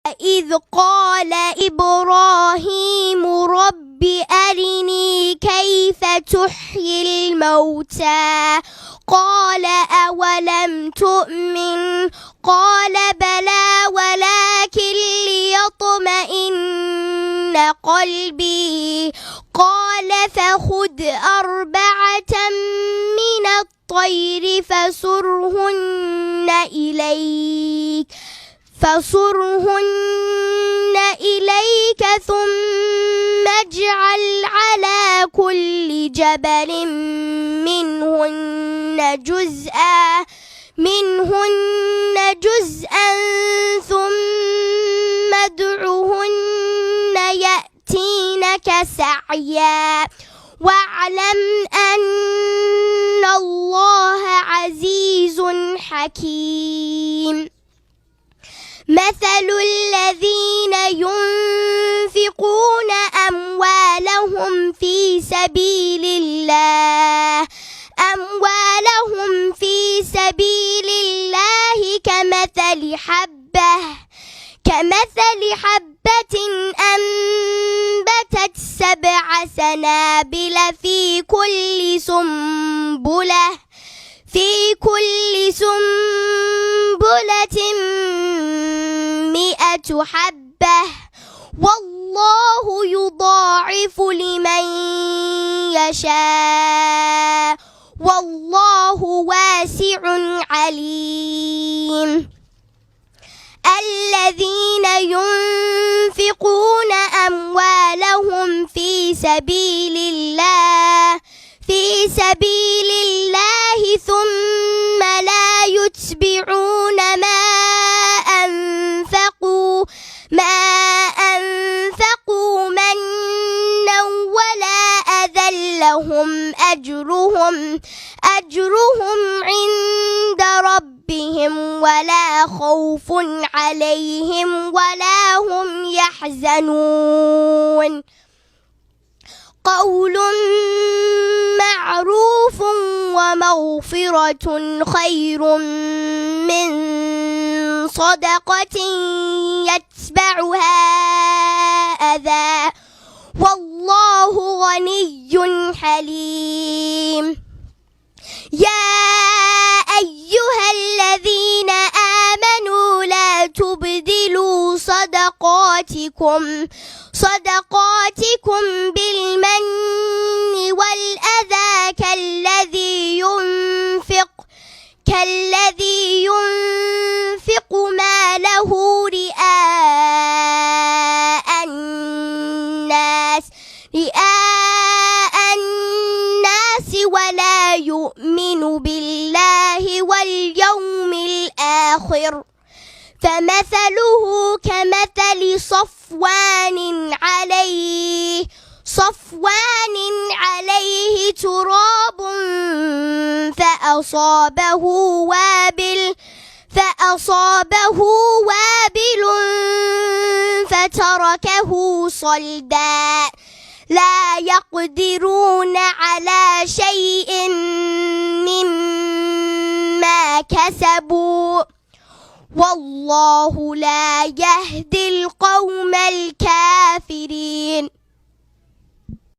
إذ قال إبراهيم رب أرني كيف تحيي الموتى قال أولم تؤمن قال بلى ولكن ليطمئن قلبي قال فخذ 4 من الطير فصرهن إليك ثم اجعل على كل جبل منهن جزءا ثم ادعهن يأتينك سعيا واعلم أن الله عزيز حكيم مثل الذين ينفقون أموالهم في سبيل الله كمثل حبة أنبتت 7 سنابل في كل سنبلة 100 حبة والله يضاعف لمن يشاء والله واسع عليم الذين ينفقون أموالهم في سبيل الله ثم لا يتبعون ما أنفقوا منا ولا أذى لهم أجرهم عند ربهم ولا خوف عليهم ولا هم يحزنون قول معروف ومغفرة خير من صدقة يتبعها أذى والله غني حليم يا أيها الذين آمنوا لا تبدلوا صدقاتكم بالمن والأذى كالذي ينفق ماله رئاء الناس ولا يؤمن بالله واليوم الآخر فمثله كمثل صفوان عليه تراب فأصابه وابل فتركه صلدا لا يقدرون على شيء مما كسبوا والله لا يهدي القوم الكافرين